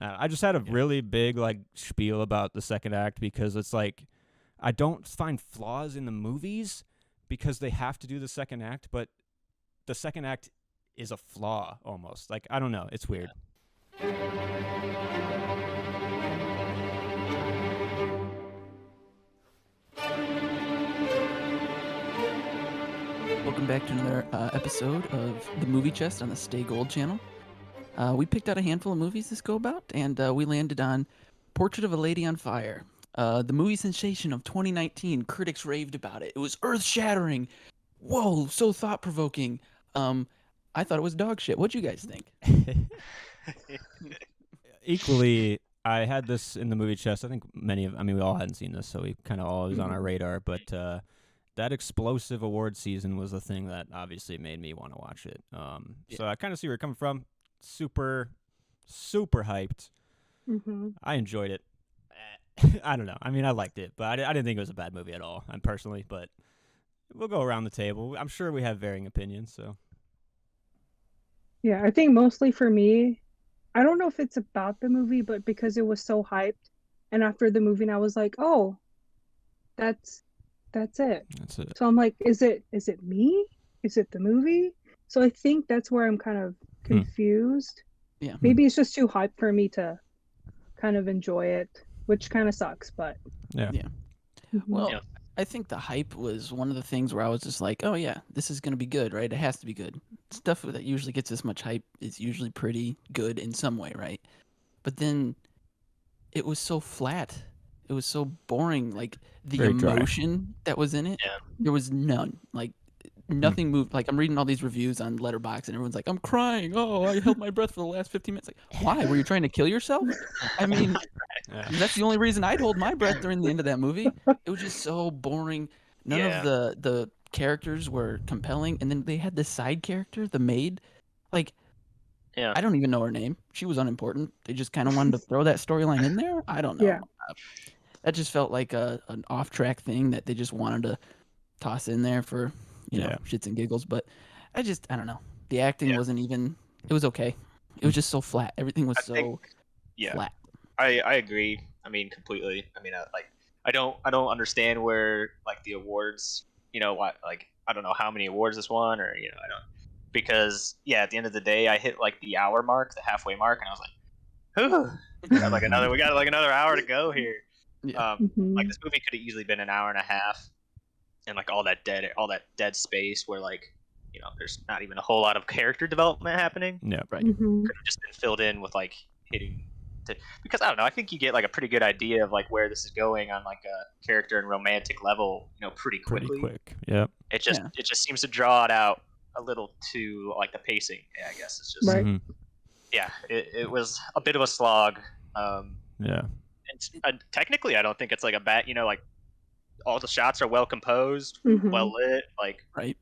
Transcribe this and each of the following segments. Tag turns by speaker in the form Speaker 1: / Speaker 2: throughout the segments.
Speaker 1: I just had a really big like spiel about the second act because it's like I don't find flaws in the movies because they have to do the second act, but the second act is a flaw almost. Like I don't know, it's weird.
Speaker 2: Welcome back to another episode of the Movie Chest on the Stay Gold channel. We picked out a handful of movies this go about, and we landed on Portrait of a Lady on Fire. The movie sensation of 2019. Critics raved about it. It was earth-shattering. Whoa, so thought-provoking. I thought it was dog shit. What'd you guys think?
Speaker 1: Equally, I had this in the movie chest. I think we all hadn't seen this, so we kind of always on our radar. But that explosive award season was the thing that obviously made me want to watch it. So I kind of see where you're coming from. Super, super hyped.
Speaker 3: Mm-hmm.
Speaker 1: I enjoyed it. I don't know. I mean, I liked it, but I didn't think it was a bad movie at all. I'm personally, but we'll go around the table. I'm sure we have varying opinions. So
Speaker 3: Yeah, I think mostly for me, I don't know if it's about the movie, but because it was so hyped, and after the movie, I was like, oh, that's it.
Speaker 1: that's it.
Speaker 3: So I'm like, is it me? Is it the movie? So I think that's where I'm kind of confused.
Speaker 2: Yeah.
Speaker 3: Maybe it's just too hyped for me to kind of enjoy it, which kind of sucks, but
Speaker 1: Yeah.
Speaker 2: Well, I think the hype was one of the things where I was just like, oh yeah, this is going to be good, right? It has to be good. Stuff that usually gets this much hype is usually pretty good in some way, right? But then it was so flat. It was so boring. Like the
Speaker 1: Very dry.
Speaker 2: emotion that was in it, there was none. Like nothing moved. Like I'm reading all these reviews on Letterboxd, and everyone's like, "I'm crying. Oh, I held my breath for the last 15 minutes." Like, why? Were you trying to kill yourself? I mean, that's the only reason I'd hold my breath during the end of that movie. It was just so boring. None of the characters were compelling, and then they had this side character, the maid. Like, I don't even know her name. She was unimportant. They just kind of wanted to throw that storyline in there. I don't know.
Speaker 3: Yeah.
Speaker 2: That just felt like an off-track thing that they just wanted to toss in there for, you know, shits and giggles. But I don't know. The acting wasn't even, it was okay. It was just so flat. Everything was flat.
Speaker 4: I agree. I mean, completely. I mean, I don't understand where like the awards, you know, like I don't know how many awards this won, or you know, I don't, because at the end of the day, I hit like the hour mark, the halfway mark, and I was like, we got like another hour to go here.
Speaker 2: Yeah.
Speaker 4: Like this movie could have easily been an hour and a half, and like all that dead space where like, you know, there's not even a whole lot of character development happening.
Speaker 1: Yeah,
Speaker 2: right.
Speaker 4: Could have just been filled in with like because I don't know, I think you get like a pretty good idea of like where this is going on like a character and romantic level, you know, pretty quickly.
Speaker 1: Pretty quick. Yep.
Speaker 4: It just seems to draw it out a little too like the pacing. Yeah, I guess it's just it was a bit of a slog. And technically, I don't think it's like a bad. You know, like all the shots are well composed, well lit. Like,
Speaker 2: right.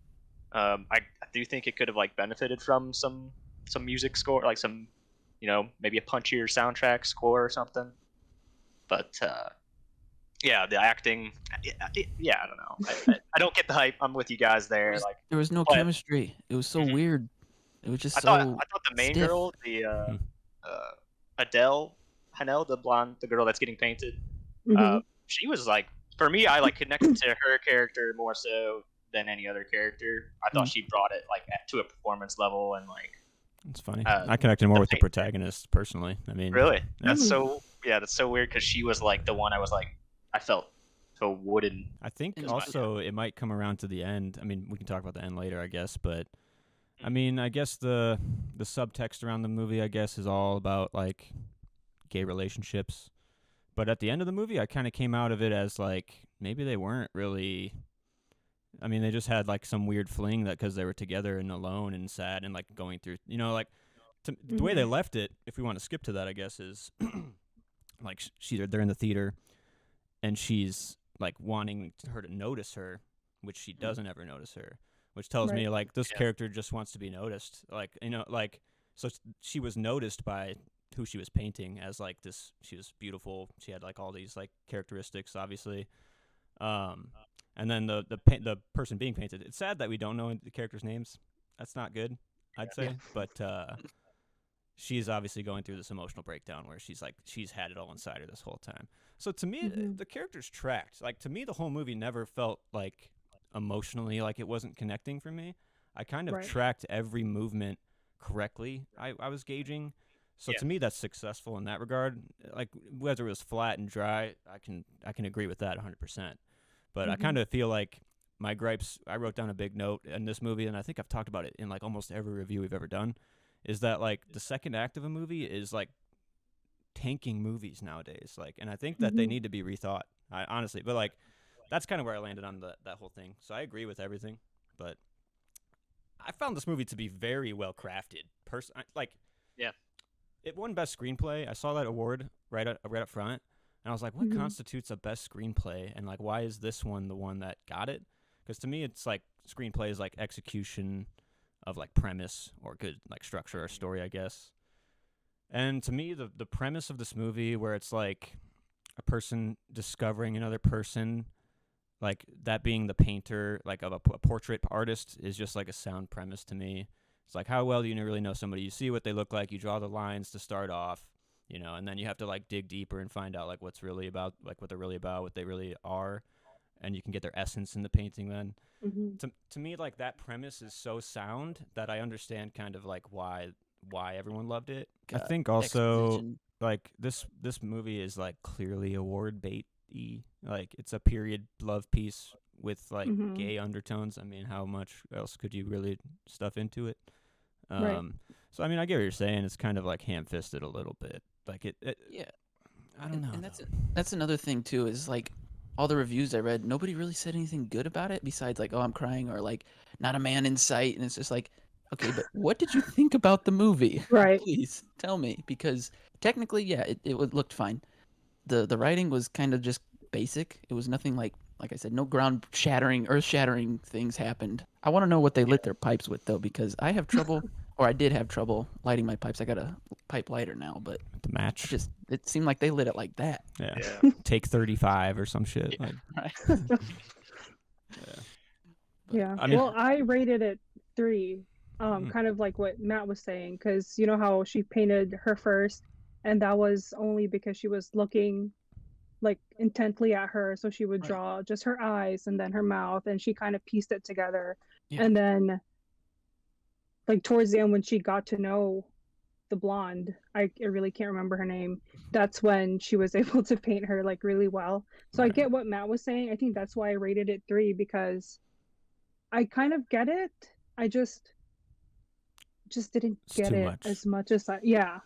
Speaker 4: I do think it could have like benefited from some music score, like some, you know, maybe a punchier soundtrack score or something. But the acting, I don't know. I don't get the hype. I'm with you guys there. Like
Speaker 2: there was no chemistry. It was so weird. It was just I thought
Speaker 4: the main
Speaker 2: stiff.
Speaker 4: girl, the Adele Hanel, the girl that's getting painted, she was like, for me, I like connected to her character more so than any other character. I thought she brought it like to a performance level, and like
Speaker 1: it's funny. I connected more with the protagonist personally. I mean,
Speaker 4: really, that's so weird because she was like the one I felt so wooden.
Speaker 1: I think also it might come around to the end. I mean, we can talk about the end later, I guess, but I mean, I guess the subtext around the movie, I guess, is all about like gay relationships. But at the end of the movie, I kind of came out of it as like maybe they weren't really. I mean, they just had like some weird fling that because they were together and alone and sad and like going through, you know, like the way they left it. If we want to skip to that, I guess is like they're in the theater and she's like wanting her to notice her, which she doesn't ever notice her, which tells me like this character just wants to be noticed. Like, you know, like so she was noticed by who she was painting as like this. She was beautiful. She had like all these like characteristics, obviously. And then the person being painted. It's sad that we don't know the characters' names. That's not good, I'd say. But she's obviously going through this emotional breakdown where she's had it all inside her this whole time. So to me, the characters tracked. Like, to me, the whole movie never felt like emotionally like it wasn't connecting for me. I kind of tracked every movement correctly. I was gauging. So to me, that's successful in that regard. Like, whether it was flat and dry, I can agree with that 100%. But I kind of feel like my gripes, I wrote down a big note in this movie, and I think I've talked about it in like almost every review we've ever done, is that like the second act of a movie is like tanking movies nowadays. Like, and I think that they need to be rethought, honestly. But like, that's kind of where I landed on that whole thing. So I agree with everything, but I found this movie to be very well crafted. It won Best Screenplay. I saw that award right up front, and I was like, what constitutes a Best Screenplay? And like, why is this one the one that got it? Because to me, it's like screenplay is like execution of like premise or good like structure or story, I guess. And to me, the premise of this movie, where it's like a person discovering another person, like that being the painter, like of a portrait artist, is just like a sound premise to me. It's like, how well do you really know somebody? You see what they look like, you draw the lines to start off, and then you have to like dig deeper and find out like what's really about, like what they're really about, what they really are, and you can get their essence in the painting then. To me, like, that premise is so sound that I understand kind of like why everyone loved it. I think also exposition. Like this movie is like clearly award-baity. Like, it's a period love piece with like gay undertones. I mean, how much else could you really stuff into it? So I mean, I get what you're saying. It's kind of like ham-fisted a little bit. Like it I don't know.
Speaker 2: And that's another thing too, is like all the reviews I read, nobody really said anything good about it besides like, oh, I'm crying, or like, not a man in sight. And it's just like, okay, but what did you think about the movie?
Speaker 3: Right.
Speaker 2: Please tell me, because technically, yeah, it looked fine. The writing was kind of just basic. It was nothing like I said, no earth-shattering things happened. I want to know what they lit their pipes with, though, because I have trouble, or I did have trouble lighting my pipes. I got a pipe lighter now, but
Speaker 1: the match,
Speaker 2: it seemed like they lit it like that.
Speaker 1: Yeah. Take 35 or some shit.
Speaker 2: Yeah.
Speaker 1: Like,
Speaker 2: Right.
Speaker 3: Yeah.
Speaker 1: I mean,
Speaker 3: well, I rated it 3, kind of like what Matt was saying, because you know how she painted her first, and that was only because she was looking like intently at her, so she would draw just her eyes and then her mouth, and she kind of pieced it together. And then like towards the end, when she got to know the blonde, I really can't remember her name, that's when she was able to paint her like really well. So I get what Matt was saying. I think that's why I rated it 3, because I kind of get it. I just didn't get it as much as yeah.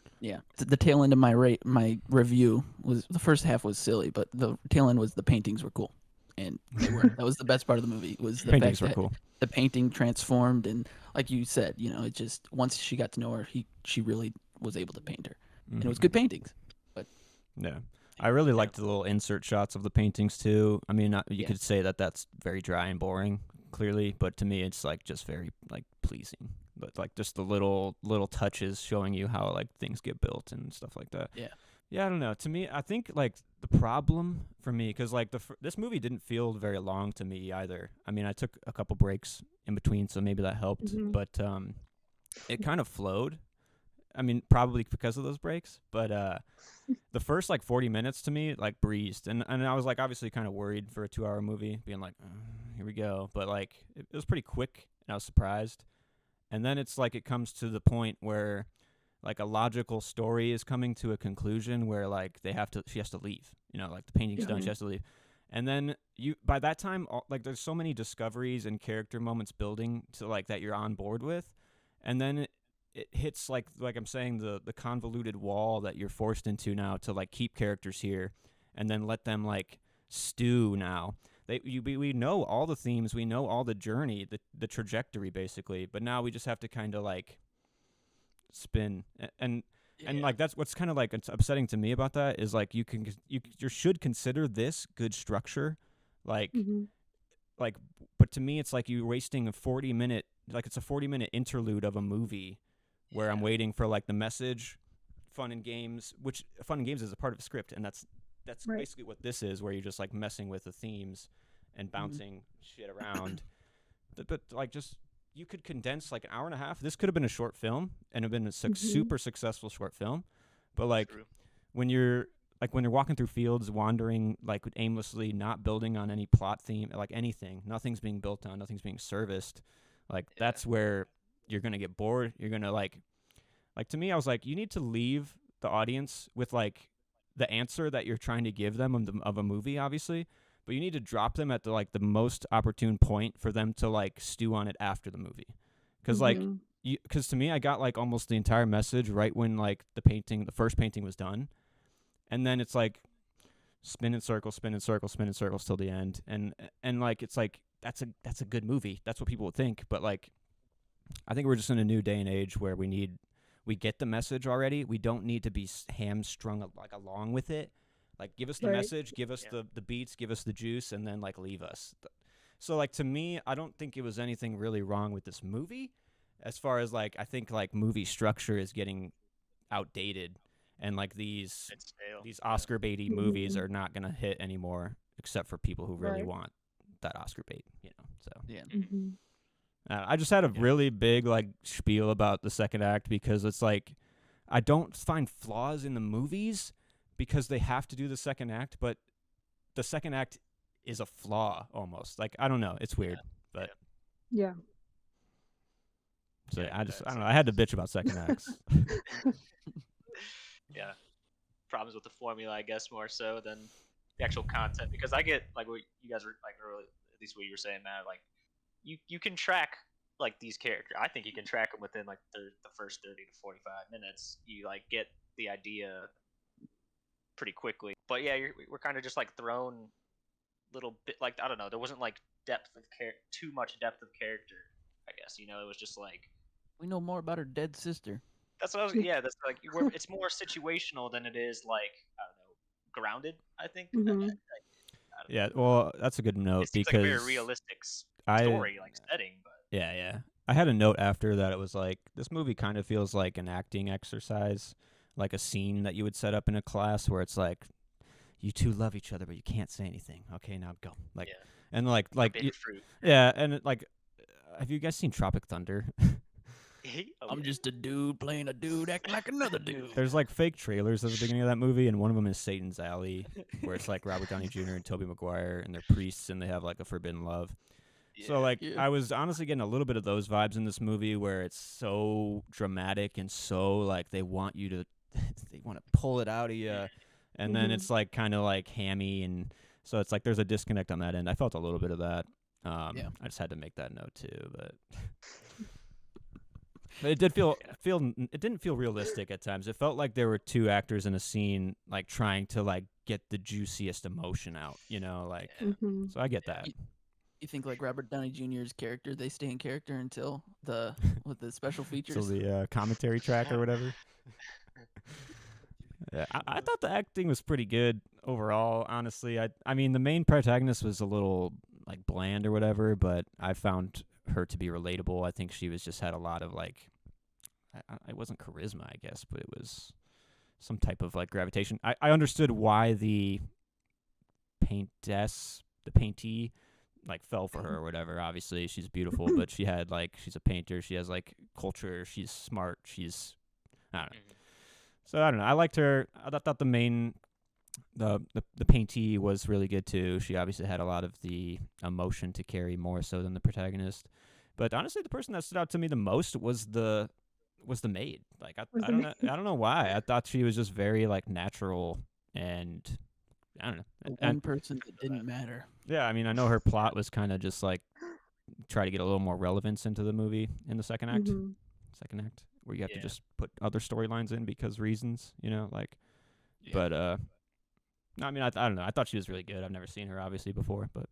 Speaker 2: The tail end of my review was, the first half was silly, but the tail end was the paintings were cool, and they were. That was the best part of the movie, was the
Speaker 1: paintings
Speaker 2: fact
Speaker 1: were cool.
Speaker 2: The painting transformed, and like you said, it just, once she got to know her, she really was able to paint her, and it was good paintings. But
Speaker 1: yeah, I really liked the little insert shots of the paintings too. I mean, you could say that that's very dry and boring, clearly, but to me, it's like just very like pleasing. But like just the little touches showing you how like things get built and stuff like that. Yeah, I don't know. To me, I think like the problem for me, because like this movie didn't feel very long to me either. I mean, I took a couple breaks in between, so maybe that helped. But it kind of flowed. I mean, probably because of those breaks. But the first like 40 minutes to me like breezed, and I was like obviously kind of worried for a 2-hour movie, being like, here we go. But like it was pretty quick, and I was surprised. And then it's like it comes to the point where like a logical story is coming to a conclusion where like she has to leave, like the painting's done, she has to leave. And then by that time, like there's so many discoveries and character moments building to like that you're on board with. And then it hits like I'm saying, the convoluted wall that you're forced into now to like keep characters here and then let them like stew now. We know all the themes, we know all the journey, the trajectory basically, but now we just have to kind of like spin and like that's what's kind of like it's upsetting to me about that is like you should consider this good structure, like like, but to me it's like you're wasting a 40-minute, like it's a 40-minute interlude of a movie where I'm waiting for like the message, fun and games, which fun and games is a part of a script, and that's basically what this is, where you're just like messing with the themes and bouncing shit around. But like just you could condense like an hour and a half. This could have been a short film and have been a super successful short film. But like when you're walking through fields, wandering like aimlessly, not building on any plot theme, like anything, nothing's being built on, nothing's being serviced. Like that's where you're gonna get bored. You're gonna like to me, I was like, you need to leave the audience with like the answer that you're trying to give them of a movie, obviously, but you need to drop them at the most opportune point for them to like stew on it after the movie, because because to me, I got like almost the entire message right when like the first painting was done, and then it's like spin in circles, spin in circles, spin in circles till the end, and like it's like that's a good movie. That's what people would think, but like I think we're just in a new day and age where we get the message already. We don't need to be hamstrung like along with it. Like give us the message, give us the beats, give us the juice, and then like leave us. So like to me, I don't think it was anything really wrong with this movie. As far as like I think like movie structure is getting outdated, and like these Oscar baity movies are not gonna hit anymore, except for people who really want that Oscar bait, you know. So I just had a really big like spiel about the second act because it's like I don't find flaws in the movies because they have to do the second act, but the second act is a flaw almost. Like I don't know, it's weird, but so I don't know. I had to bitch about second acts.
Speaker 4: Problems with the formula, I guess, more so than the actual content, because I get like what you guys were like early, at least what you were saying, Matt, like you can track like these characters. I think you can track them within like the first 30 to 45 minutes. You like get the idea pretty quickly. But yeah, we're kind of just like thrown little bit, like I don't know, there wasn't like too much depth of character, I guess, you know. It was just like
Speaker 2: we know more about her dead sister.
Speaker 4: That's what I was. Yeah, that's like it's more situational than it is like I don't know, grounded. I think. I don't
Speaker 1: Yeah, well, that's a good note
Speaker 4: it seems
Speaker 1: because
Speaker 4: like a very realistic story, like setting. But
Speaker 1: yeah, I had a note after that. It was like this movie kind of feels like an acting exercise, like a scene that you would set up in a class where it's like, you two love each other, but you can't say anything. Okay, now go. Like, and like, and like, have you guys seen Tropic Thunder?
Speaker 2: I'm just a dude playing a dude acting like another dude.
Speaker 1: There's like fake trailers at the beginning of that movie, and one of them is Satan's Alley, where it's like Robert Downey Jr. and Tobey Maguire, and they're priests, and they have like a forbidden love. So like I was honestly getting a little bit of those vibes in this movie, where it's so dramatic and so like they want to pull it out of you, and then it's like kind of like hammy, and so it's like there's a disconnect on that end. I felt a little bit of that. I just had to make that note too, but it did it didn't feel realistic at times. It felt like there were two actors in a scene like trying to like get the juiciest emotion out, you know, like so I get that.
Speaker 2: You think like Robert Downey Jr.'s character, they stay in character until the special features?
Speaker 1: So the commentary track or whatever. Yeah, I thought the acting was pretty good overall, honestly. I mean, the main protagonist was a little like bland or whatever, but I found her to be relatable. I think she just had a lot of like, it wasn't charisma, I guess, but it was some type of like gravitation. I understood why the paintee like fell for her or whatever. Obviously she's beautiful, but she's a painter. She has like culture. She's smart. I don't know. So I don't know. I liked her. I thought the paintee was really good too. She obviously had a lot of the emotion to carry more so than the protagonist. But honestly, the person that stood out to me the most was the maid. Like I don't know why. I thought she was just very like natural, and I don't know.
Speaker 2: One person that didn't matter.
Speaker 1: Yeah, I mean, I know her plot was kind of just like try to get a little more relevance into the movie in the second act. Second act, where you have to just put other storylines in because reasons, you know, like. Yeah. But no, I mean, I don't know. I thought she was really good. I've never seen her obviously before, but.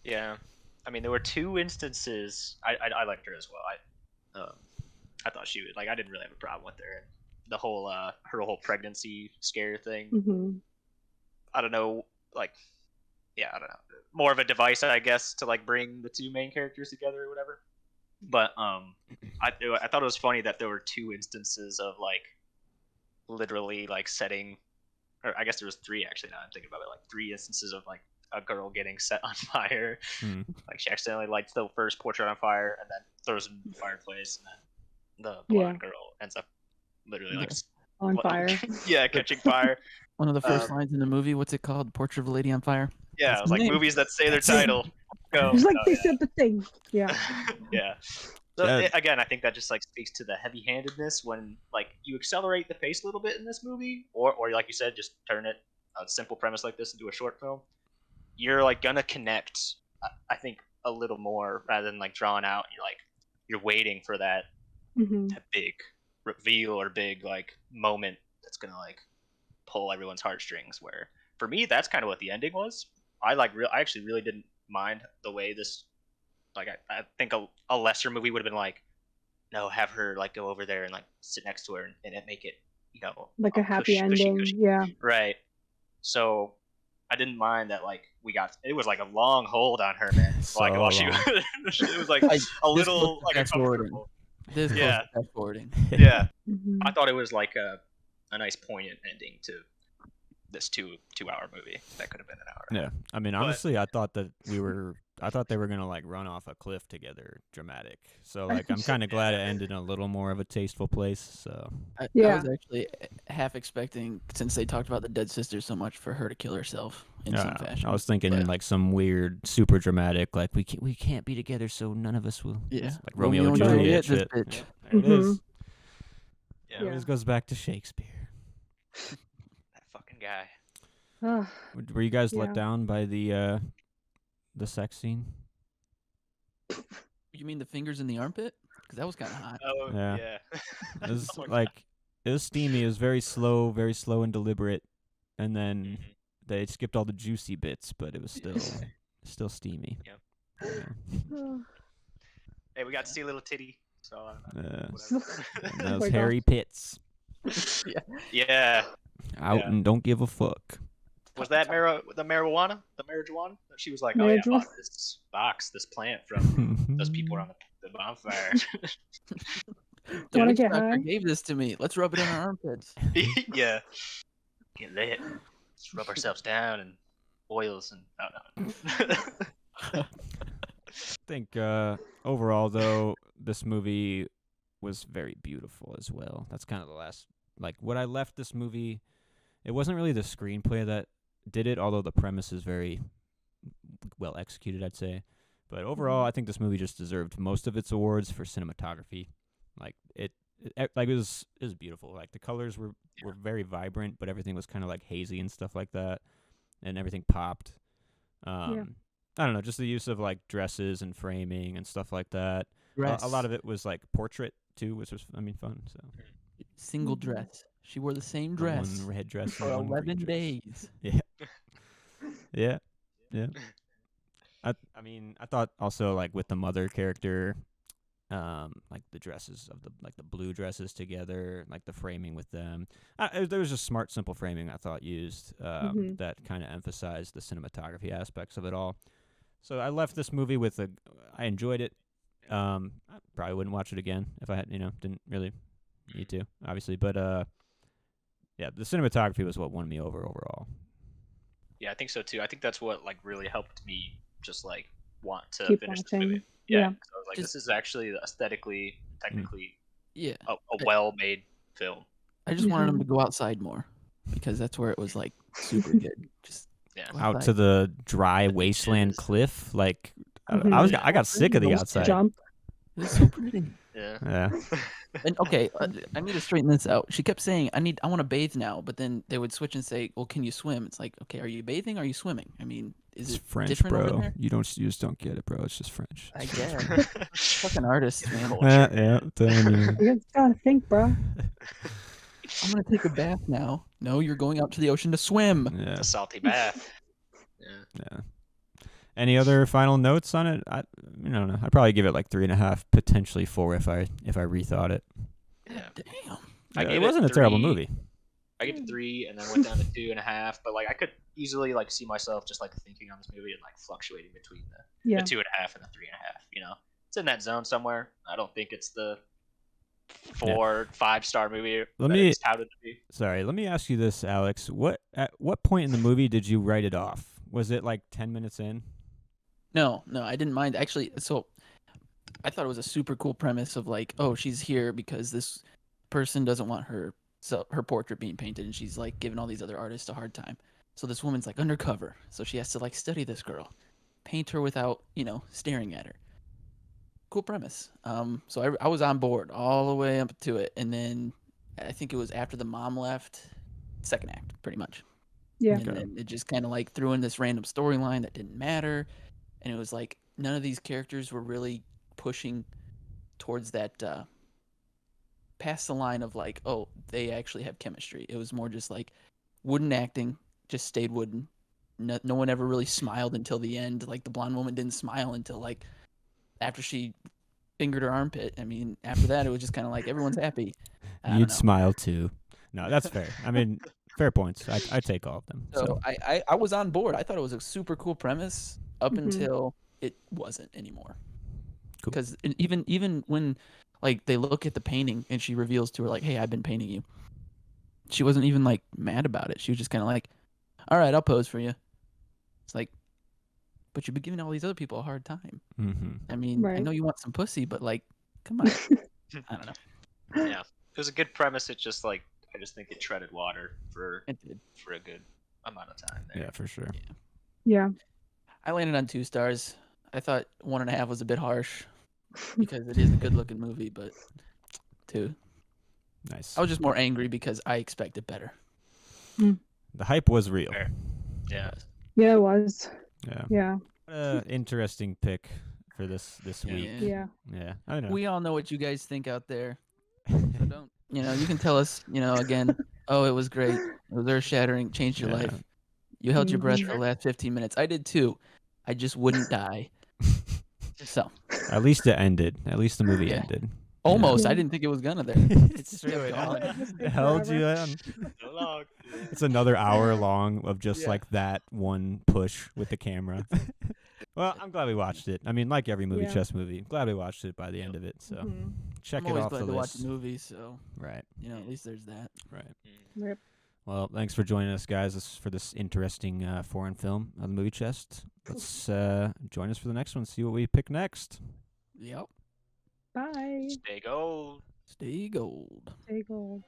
Speaker 4: Yeah, I mean, there were two instances. I liked her as well. I thought she would like. I didn't really have a problem with her. The whole her whole pregnancy scare thing. I don't know, like, I don't know. More of a device, I guess, to like bring the two main characters together or whatever. But I thought it was funny that there were two instances of like literally like setting, or I guess there was three actually. Now I'm thinking about it, like three instances of like a girl getting set on fire.
Speaker 1: Mm.
Speaker 4: Like she accidentally lights the first portrait on fire and then throws it in the fireplace, and then the blonde girl ends up literally like
Speaker 3: on fire.
Speaker 4: Yeah, catching fire.
Speaker 2: One of the first lines in the movie. What's it called? Portrait of a Lady on Fire.
Speaker 4: Yeah,
Speaker 2: That's
Speaker 4: it was like
Speaker 2: the name.
Speaker 4: movies that say their title. Go.
Speaker 3: It's like they said the thing. Yeah.
Speaker 4: Yeah. So again, I think that just like speaks to the heavy-handedness when like you accelerate the pace a little bit in this movie, or like you said, just turn it a simple premise like this into a short film. You're like gonna connect, I think, a little more rather than like drawn out. You're waiting for that big reveal or big like moment that's gonna like pull everyone's heartstrings. Where for me, that's kind of what the ending was. I actually really didn't mind the way this. Like I think a lesser movie would have been like, no, have her like go over there and like sit next to her and make it,
Speaker 3: like a happy ending. Yeah.
Speaker 4: Right. So I didn't mind that like it was like a long hold on her, man.
Speaker 1: So
Speaker 4: like while she it was like a little like uncomfortable.
Speaker 2: This was fast forwarding.
Speaker 4: Yeah. I thought it was like a nice poignant ending to this 2-hour movie that could have been an hour.
Speaker 1: Yeah, I mean, honestly, I thought they were gonna like run off a cliff together, dramatic. So like, I'm kind of glad it ended in a little more of a tasteful place. So
Speaker 2: I was actually half expecting, since they talked about the dead sister so much, for her to kill herself in some fashion.
Speaker 1: I was thinking like some weird, super dramatic, like we can't be together, so none of us will.
Speaker 2: Yeah,
Speaker 1: like Romeo and Juliet shit.
Speaker 2: This bitch.
Speaker 1: Yeah, there it is.
Speaker 4: Yeah,
Speaker 1: it always goes back to Shakespeare.
Speaker 4: Fucking guy.
Speaker 1: Were you guys let down by the sex scene?
Speaker 2: You mean the fingers in the armpit? Because that was kind of hot.
Speaker 4: Oh yeah.
Speaker 1: It was it was steamy. It was very slow and deliberate, and then they skipped all the juicy bits, but it was still steamy.
Speaker 4: Yep.
Speaker 3: Yeah.
Speaker 4: Hey, we got to see a little titty. So
Speaker 1: those hairy pits.
Speaker 4: Yeah.
Speaker 1: Out and don't give a fuck.
Speaker 4: Was that the marijuana? The marijuana? She was like, oh yeah, I bought this plant from those people around the bonfire.
Speaker 3: Want to get high?
Speaker 2: Gave this to me. Let's rub it in our armpits.
Speaker 4: Yeah. Get lit. Let's rub ourselves down and oils and
Speaker 1: I think overall though, this movie was very beautiful as well. That's kind of the last what I left this movie. It wasn't really the screenplay that did it, although the premise is very well executed, I'd say. But overall, I think this movie just deserved most of its awards for cinematography. Like it was beautiful. Like the colors were very vibrant, but everything was kind of like hazy and stuff like that, and everything popped. I don't know, just the use of like dresses and framing and stuff like that. A lot of it was like portrait too, which was fun. So
Speaker 2: single dress. She wore the same dress.
Speaker 1: One red dress
Speaker 2: for 11 days.
Speaker 1: Yeah. I thought also like with the mother character, like the dresses of the blue dresses together, like the framing with them. There was just smart, simple framing I thought used that kind of emphasized the cinematography aspects of it all. So I left this movie with I enjoyed it. I probably wouldn't watch it again if I had, didn't really need to, obviously, but yeah, the cinematography was what won me over overall.
Speaker 4: Yeah, I think so too. I think that's what like really helped me just like want to
Speaker 3: keep
Speaker 4: finish
Speaker 3: watching.
Speaker 4: this movie.
Speaker 3: Yeah.
Speaker 4: So I was like, this is actually aesthetically, technically,
Speaker 2: a
Speaker 4: well-made film.
Speaker 2: I just wanted them to go outside more because that's where it was like super good. Just
Speaker 1: out to the dry wasteland cliff. Like I got sick of the outside.
Speaker 3: Jump.
Speaker 2: It's so pretty.
Speaker 4: Yeah.
Speaker 2: And okay, I need to straighten this out. She kept saying, "I want to bathe now," but then they would switch and say, "Well, can you swim?" It's like, okay, are you bathing? Or are you swimming? I mean, is it
Speaker 1: French,
Speaker 2: different
Speaker 1: bro?
Speaker 2: over there?
Speaker 1: You just don't get it, bro. It's just French.
Speaker 2: I guess. Fucking artists, man.
Speaker 1: Yeah, I'm telling you.
Speaker 3: You just gotta think, bro.
Speaker 2: I'm gonna take a bath now. No, you're going out to the ocean to swim.
Speaker 1: Yeah.
Speaker 4: It's a salty bath.
Speaker 1: Yeah. Any other final notes on it? I don't know. I'd probably give it like 3.5, potentially 4 if I rethought it.
Speaker 4: Yeah.
Speaker 2: Damn.
Speaker 1: It wasn't a terrible movie.
Speaker 4: I gave it 3 and then went down to 2.5, but like I could easily like see myself just like thinking on this movie and like fluctuating between the 2.5 and the 3.5. It's in that zone somewhere. I don't think it's the 4-5-star movie that it's touted to be.
Speaker 1: Sorry, let me ask you this, Alex. At what point in the movie did you write it off? Was it like 10 minutes in?
Speaker 2: No, I didn't mind actually. So I thought it was a super cool premise of like, oh, she's here because this person doesn't want her portrait being painted, and she's like giving all these other artists a hard time. So this woman's like undercover, so she has to like study this girl, paint her without staring at her. Cool premise. So I was on board all the way up to it, and then I think it was after the mom left, second act, pretty much.
Speaker 3: Yeah.
Speaker 2: And then it just kind of like threw in this random storyline that didn't matter, and it was like none of these characters were really pushing towards that past the line of like, oh, they actually have chemistry. It was more just like wooden acting, just stayed wooden. No one ever really smiled until the end. Like the blonde woman didn't smile until like after she fingered her armpit. I mean, after that, it was just kind of like everyone's happy.
Speaker 1: You'd smile too. No, that's fair. I mean, fair points. I take all of them.
Speaker 2: So I was on board. I thought it was a super cool premise up
Speaker 3: Mhm.
Speaker 2: until it wasn't anymore.
Speaker 1: Cool.
Speaker 2: Because even when like they look at the painting and she reveals to her like, "Hey, I've been painting you," she wasn't even like mad about it. She was just kind of like, "All right, I'll pose for you." It's like, but you've been giving all these other people a hard time.
Speaker 1: Mm-hmm.
Speaker 2: I mean, I
Speaker 3: Right.
Speaker 2: know you want some pussy, but like, come on. I don't know.
Speaker 4: Yeah, it was a good premise. It just like I just think it treaded water for
Speaker 2: It did.
Speaker 4: a good amount of time there.
Speaker 1: Yeah, for sure.
Speaker 3: Yeah.
Speaker 2: I landed on 2 stars. I thought 1.5 was a bit harsh because it is a good-looking movie, but 2.
Speaker 1: Nice.
Speaker 2: I was just more angry because I expected better.
Speaker 1: The hype was real.
Speaker 4: Fair. Yeah.
Speaker 3: Yeah, it was.
Speaker 1: Yeah.
Speaker 3: Yeah.
Speaker 1: What a interesting pick for this week.
Speaker 3: Yeah.
Speaker 1: Yeah. I don't know.
Speaker 2: We all know what you guys think out there. So don't, you can tell us, again, oh, it was great. It was earth-shattering, changed your
Speaker 1: Yeah.
Speaker 2: life. You held your breath
Speaker 3: Mhm.
Speaker 2: for the last 15 minutes. I did too. I just wouldn't die. So,
Speaker 1: At least it ended. At least the movie
Speaker 2: Yeah.
Speaker 1: ended.
Speaker 2: almost.
Speaker 3: Yeah.
Speaker 2: I didn't think it was gonna there.
Speaker 1: It's
Speaker 2: Kept
Speaker 1: really
Speaker 2: going.
Speaker 1: it held you on.
Speaker 4: So long.
Speaker 1: It's another hour long of just
Speaker 2: Yeah.
Speaker 1: like that one push with the camera. Well, I'm glad we watched it. I mean, like every movie
Speaker 3: Yeah.
Speaker 1: chess movie, glad we watched it by the end of it. So
Speaker 3: Mhm.
Speaker 1: check
Speaker 2: I'm
Speaker 1: it
Speaker 2: always
Speaker 1: off
Speaker 2: glad
Speaker 1: the
Speaker 2: to watch
Speaker 1: list.
Speaker 2: a movie, so
Speaker 1: Right,
Speaker 2: at least there's that.
Speaker 1: right.
Speaker 3: Rip.
Speaker 1: Well, thanks for joining us, guys, for this interesting foreign film on the movie chest. Let's join us for the next one. See what we pick next.
Speaker 2: Yep.
Speaker 3: Bye.
Speaker 4: Stay gold.
Speaker 2: Stay gold.
Speaker 3: Stay gold.